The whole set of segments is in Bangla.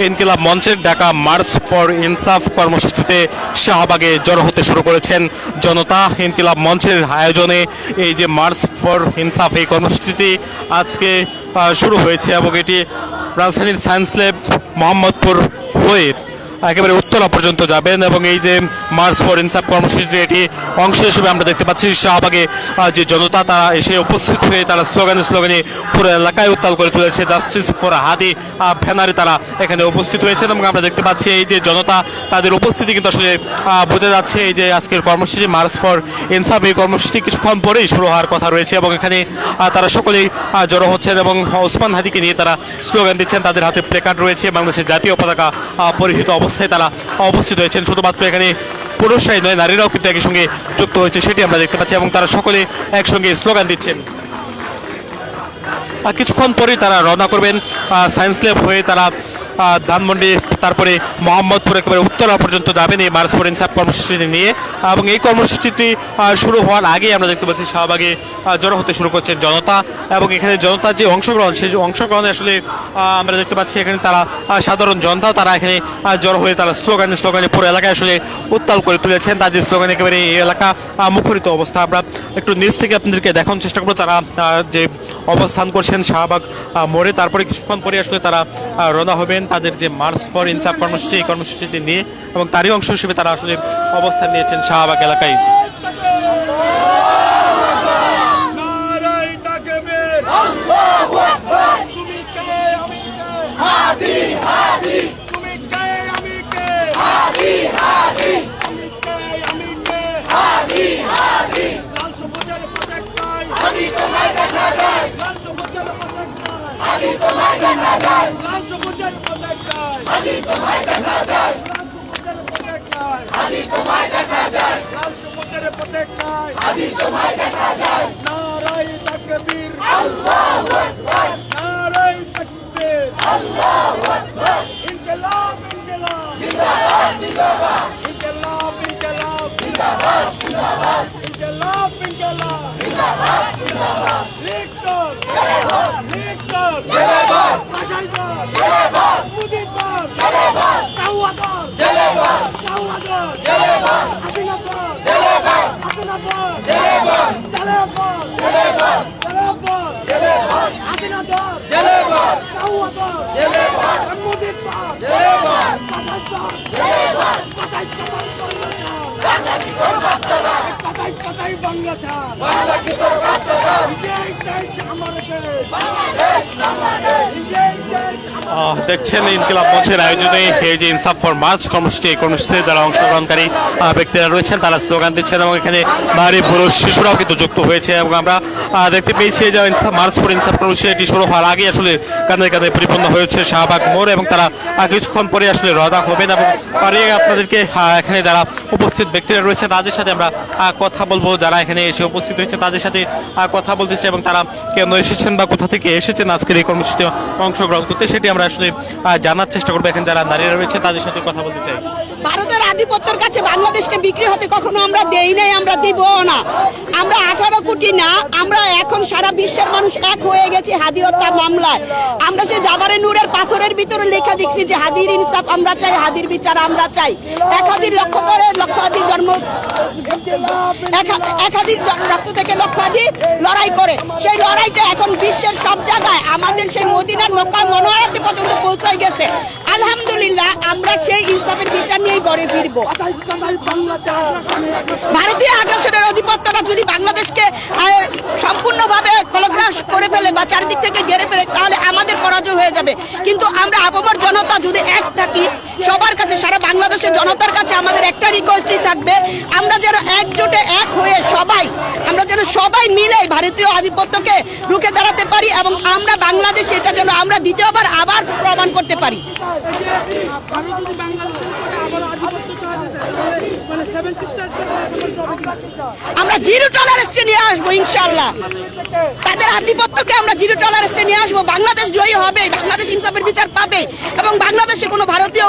ইনকিলাব মঞ্চের ডাকা মার্চ ফর ইনসাফ কর্মসূচিতে শাহবাগে জড়ো হতে শুরু করেছেন জনতা। ইনকিলাব মঞ্চের আয়োজনে এই যে মার্চ ফর ইনসাফ এই কর্মসূচিটি আজকে শুরু হয়েছে এবং এটি রাজধানীর সায়েন্স ল্যাব মোহাম্মদপুর হয়ে একেবারে উত্তরা পর্যন্ত যাবেন এবং এই যে মার্চ ফর ইনসাফ কর্মসূচির এটি অংশ হিসেবে আমরা দেখতে পাচ্ছি শাহবাগে যে জনতা তারা এসে উপস্থিত হয়ে তারা স্লোগানে পুরো এলাকায় উত্তাল করে তুলেছে। জাস্টিস ফর হাদি ব্যানারে তারা এখানে উপস্থিত হয়েছেন এবং আমরা দেখতে পাচ্ছি এই যে জনতা তাদের উপস্থিতি কিন্তু আসলে বোঝা যাচ্ছে। এই যে আজকের কর্মসূচি মার্চ ফর ইনসাফ এই কর্মসূচি কিছুক্ষণ পরেই শুরু হওয়ার কথা রয়েছে এবং এখানে তারা সকলেই জড়ো হচ্ছেন এবং ওসমান হাদিকে নিয়ে তারা স্লোগান দিচ্ছেন। তাদের হাতে প্লেকার্ড রয়েছে, বাংলাদেশের জাতীয় পতাকা পরিহিত অবস্থায় তারা অবস্থিত হয়েছেন। শুধুমাত্র এখানে পুরুষরাই নয়, নারীরাও কিন্তু একই সঙ্গে যুক্ত হয়েছে সেটি আমরা দেখতে পাচ্ছি এবং তারা সকলে একসঙ্গে স্লোগান দিচ্ছেন। কিছুক্ষণ পরেই তারা রওনা করবেন সায়েন্স ল্যাব হয়ে, তারা ধানমন্ডি তারপরে মোহাম্মদপুর একেবারে উত্তরা পর্যন্ত যাবেন এই মার্চ ফর ইনসাফ কর্মসূচিটি নিয়ে। এবং এই কর্মসূচিটি শুরু হওয়ার আগেই আমরা দেখতে পাচ্ছি শাহবাগে জড়ো হতে শুরু করছে জনতা এবং এখানে জনতার যে অংশগ্রহণ সেই অংশগ্রহণে আসলে আমরা দেখতে পাচ্ছি এখানে তারা সাধারণ জনতাও তারা এখানে জড়ো হয়ে তারা স্লোগানে পুরো এলাকায় আসলে উত্তাল করে তুলেছেন। তাদের স্লোগান একেবারে এই এলাকা মুখরিত অবস্থা। আমরা একটু নিচ থেকে আপনাদেরকে দেখানোর চেষ্টা করবো তারা যে অবস্থান করছেন শাহবাগ মোড়ে। তারপরে কিছুক্ষণ পরে আসলে তারা রওনা হবেন তাদের যে মার্চ ফর ইনসাফ কর্মসূচি এই কর্মসূচিটি নিয়ে এবং তারই অংশ হিসেবে তারা আসলে অবস্থান নিয়েছেন শাহবাগ এলাকায়। দেখছেন ইনকিলাব মঞ্চের আয়োজনে এই যে ইনসাফ ফর মার্চ কর্মসূচি এই কর্মসূচিতে যারা অংশগ্রহণকারী ব্যক্তিরা রয়েছেন তারা স্লোগান দিচ্ছেন এবং এখানে নারী পুরুষ শিশুরাও কিন্তু যুক্ত হয়েছে এবং আমরা দেখতে পেয়েছি যে মার্চ ফর ইনসাফ কর্মসূচি এটি শুরু হওয়ার আগে আসলে কাঁধে পরিপূর্ণ হয়েছে শাহবাগ মোড় এবং তারা কিছুক্ষণ পরে আসলে রওনা হবেন এবং পরে আপনাদেরকে এখানে যারা উপস্থিত ব্যক্তিরা রয়েছে তাদের সাথে আমরা কথা বলবো। যারা এখানে এসে উপস্থিত হয়েছে তাদের সাথে কথা বলতেছে এবং তারা কেন এসেছেন বা কোথা থেকে এসেছেন আজকের এই কর্মসূচিতে অংশগ্রহণ করতে সেটি আমরা আসলে জানার চেষ্টা করবো। এখানে যারা নারীরা রয়েছে তাদের সাথে কথা বলতে চাই। ভারতের আধিপত্যের কাছে বাংলাদেশকে বিক্রি হতে কখনো আমরা দেই নাই, আমরা দিবও না। আমরা 18 কোটি না, আমরা এখন সারা বিশ্বের মানুষ এক হয়ে গেছি হাদি হত্যা মামলায়। আমরা সেই জাবারে নূরের পাথরের ভিতরে লেখা দেখছি যে হাদির ইনসাফ আমরা চাই, হাদির বিচার আমরা চাই। এক হাদির লক্ষ্য করে লক্ষ হাদি জন্ম, এক হাদির রক্ত থেকে লক্ষ হাদি লড়াই করে সেই লড়াইটা এখন বিশ্বের সব জায়গায় আমাদের সেই মদিনার মক্কার মনোহরাতে পর্যন্ত পৌঁছায় গেছে। আলহামদুলিল্লাহ আমরা সেই ইনসাফের বিচার নিয়েই গড়ে ফিরবো। ভারতীয় আগ্রাসনের আধিপত্যটা যদি বাংলাদেশকে সম্পূর্ণভাবে কলগ্রাস করে ফেলে বা চারিদিক থেকে ঘিরে ফেলে তাহলে আমাদের পরাজয় হয়ে যাবে। কিন্তু আমরা আপামর জনতা যদি এক থাকি, সবার কাছে সারা বাংলাদেশের জনতার কাছে আমাদের একটা রিকোয়েস্টই থাকবে, আমরা যেন একজোটে এক হয়ে আমরা যেন সবাই মিলে ভারতীয় আধিপত্যকে রুখে দাঁড়াতে পারি এবং আমরা বাংলাদেশ এটা যেন আমরা দ্বিতীয়বার আবার প্রমাণ করতে পারি। আমরা জিরো টলারেন্সে নিয়ে আসবো ইনশাআল্লাহ। তাদের আধিপত্যকে আমরা জিরো টলারেন্সে নিয়ে আসবো। বাংলাদেশ জয়ী হবে, বাংলাদেশ ইনসাফের বিচার পাবে এবং বাংলাদেশে কোনো ভারতীয়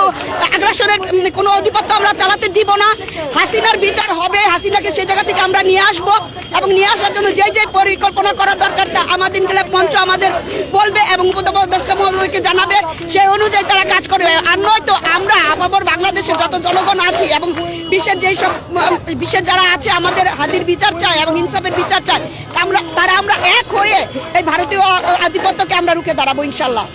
আগ্রাসনের কোনো আধিপত্য আমরা চালাতে দিব না। হাসিনার বিচার হবে, হাসিনাকে সেই জায়গা থেকে আমরা নিয়ে আসবো এবং নিয়ে আসার জন্য যে যে পরিকল্পনা করা দরকার তা আমাদের ইনকিলাব মঞ্চ আমাদের বলবে এবং উপদেষ্টা মহোদয়কে জানাবে, সেই অনুযায়ী তারা কাজ করবে। আর নয়তো আমরা আবার বাংলাদেশের যত জনগণ আছি এবং বিশ্বের যারা আছে আমাদের হাদির বিচার চায় এবং ইনসাফের বিচার চায়, আমরা এক হয়ে এই ভারতীয় আধিপত্যকে আমরা রুখে দাঁড়াবো ইনশাল্লাহ।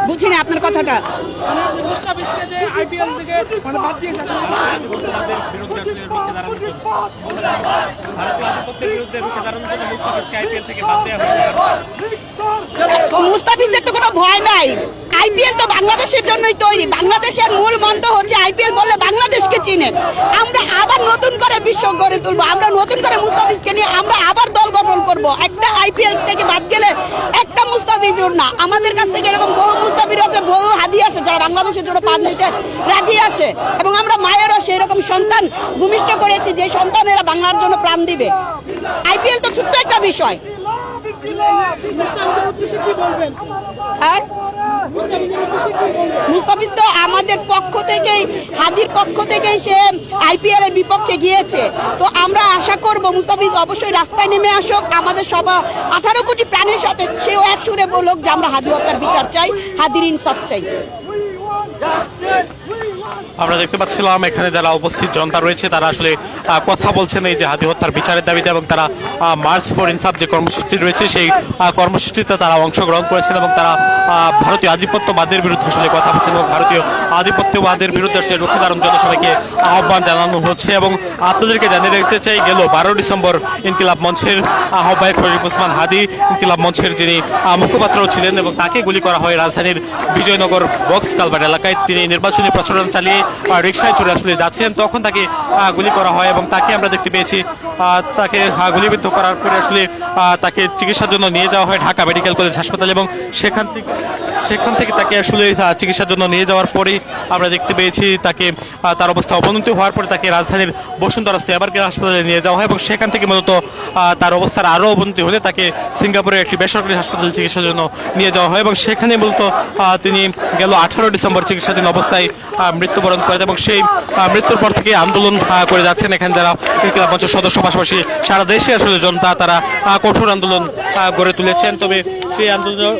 বুঝিনি আপনার কথাটা। মুস্তাফিজের তো কোনো ভয় নাই। আইপিএল তো বাংলাদেশের জন্যই তৈরি। বাংলাদেশের মূল মন্ত্র হচ্ছে আইপিএল বললে বাংলাদেশকে চিনে। আমরা আবার নতুন করে বিশ্ব গড়ে তুলবো। আমরা নতুন করে মুস্তাফিজকে নিয়ে আমরা আবার দল গঠন করব। একটা আইপিএল থেকে বাদ গেলে একটা মুস্তাফিজুর না, আমাদের কাছ থেকে এরকম বহু মুস্তাফিজ আছে, বহু হাদি আছে যারা বাংলাদেশের জন্য পার নিতে রাজি আছে এবং আমরা মায়েরও সেই রকম সন্তান ভূমিষ্ঠ করেছি যে সন্তানেরা বাংলার জন্য প্রাণ দিবে। আইপিএল তো ছোট্ট একটা বিষয়। আর মুস্তাফিজ তো আমাদের পক্ষ থেকেই, হাদির পক্ষ থেকেই সে আইপিএল এর বিপক্ষে গিয়েছে। তো আমরা আশা করব মুস্তাফিজ অবশ্যই রাস্তায় নেমে আসুক। আমাদের সবা 18 কোটি প্রাণের সাথে সেও এক সুরে বলুক যে আমরা হাদি হত্যার বিচার চাই, হাদির ইনসাফ চাই। আমরা দেখতে পাচ্ছিলাম এখানে যারা উপস্থিত জনতা রয়েছে তারা আসলে কথা বলছেন এই যে হাদি হত্যার বিচারের দাবিতে, এবং তারা মার্চ ফর ইনসাফ যে কর্মসূচি রয়েছে সেই কর্মসূচিতে তারা অংশগ্রহণ করেছেন এবং তারা ভারতীয় আধিপত্যবাদের বিরুদ্ধে আসলে কথা বলছেন এবং ভারতীয় আধিপত্যবাদের বিরুদ্ধে আসলে রুখে দাঁড়ানোর জন্য সবাইকে আহ্বান জানানো হচ্ছে। এবং আপনাদেরকে জানিয়ে রাখতে চাই, গেল 12 ডিসেম্বর ইনকিলাব মঞ্চের আহ্বায়ক শরীফ ওসমান হাদি, ইনকিলাব মঞ্চের যিনি মুখপাত্র ছিলেন, এবং তাকে গুলি করা হয় রাজধানীর বিজয়নগর বক্স কালভার্ট এলাকায়। তিনি নির্বাচনী প্রচারণা চালিয়ে রিকশায় চড়ে আসলে যাচ্ছিলেন, তখন তাকে গুলি করা হয় এবং তাকে আমরা দেখতে পেয়েছি তাকে গুলিবিদ্ধ করার পরে আসলে তাকে চিকিৎসার জন্য নিয়ে যাওয়া হয় ঢাকা মেডিকেল কলেজ হাসপাতালে, এবং সেখান থেকে তাকে আসলে চিকিৎসার জন্য নিয়ে যাওয়ার পরেই আমরা দেখতে পেয়েছি তাকে তার অবস্থা অবনতি হওয়ার পরে তাকে রাজধানীর বসুন্ধরা স্টেয়ার কেয়ার হাসপাতালে নিয়ে যাওয়া হয় এবং সেখান থেকে মূলত তার অবস্থার আরও অবনতি হলে তাকে সিঙ্গাপুরের একটি বেসরকারি হাসপাতালে চিকিৎসার জন্য নিয়ে যাওয়া হয় এবং সেখানে মূলত তিনি গেল 18 ডিসেম্বর চিকিৎসাধীন অবস্থায় মৃত্যুবরণ করেন। এবং সেই মৃত্যুর পর থেকে আন্দোলন করে যাচ্ছেন এখানে যারা ইনকিলাব মঞ্চের সদস্য, পাশাপাশি সারা দেশে আসলে জনতা তারা কঠোর আন্দোলন গড়ে তুলেছেন। তবে সেই আন্দোলন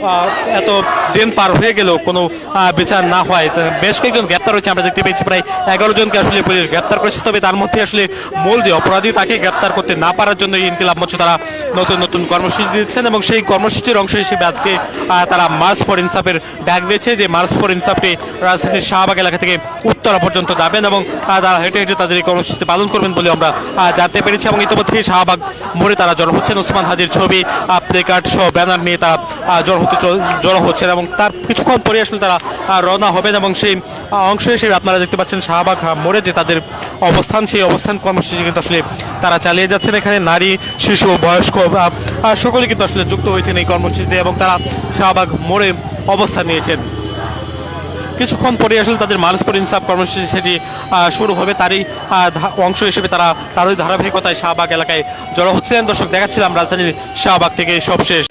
এত দিন পার হয়ে গেলেও কোনো বিচার না হয় বেশ কয়েকজন গ্রেপ্তার হয়েছে। আমরা দেখতে পেয়েছি প্রায় 11 জনকে আসলে পুলিশ গ্রেপ্তার করেছে। তবে তার মধ্যে আসলে মূল যে অপরাধী তাকে গ্রেপ্তার করতে না পারার জন্য ইনকিলাব মঞ্চ তারা নতুন নতুন কর্মসূচি দিচ্ছেন এবং সেই কর্মসূচির অংশ হিসেবে আজকে তারা মার্চ ফর ইনসাফের ডাক দিয়েছে, যে মার্চ ফর ইনসাফে রাজধানীর শাহবাগ এলাকা থেকে উত্তরা পর্যন্ত যাবেন এবং তারা হেঁটে হেঁটে তাদের এই কর্মসূচি পালন করবেন বলে আমরা জানতে পেরেছি। এবং ইতিমধ্যে শাহবাগ মোড়ে তারা জড়ো হচ্ছেন, ওসমান হাদির ছবি, প্লেকার্ড সহ ব্যানার নিয়ে তারা জড়ো হচ্ছেন এবং তার কিছুক্ষণ পরে আসলে তারা রওনা হবেন। এবং সেই অংশ হিসেবে আপনারা দেখতে পাচ্ছেন শাহবাগ মোড়ে যে তাদের অবস্থান, সেই অবস্থান কর্মসূচি কিন্তু আসলে তারা চালিয়ে যাচ্ছেন। এখানে নারী, শিশু, বয়স্ক সকলে কিন্তু আসলে যুক্ত হয়েছেন এই কর্মসূচিতে এবং তারা শাহবাগ মোড়ে অবস্থান নিয়েছেন। কিছুক্ষণ পরে আসলে তাদের মার্চ ফর ইনসাফ কর্মসূচি সেটি শুরু হবে, তারই অংশ হিসেবে তারা তারই ধারাবাহিকতায় শাহবাগ এলাকায় জড়ো হচ্ছিলেন। দর্শক, দেখাচ্ছিলাম রাজধানীর শাহবাগ থেকে সবশেষ।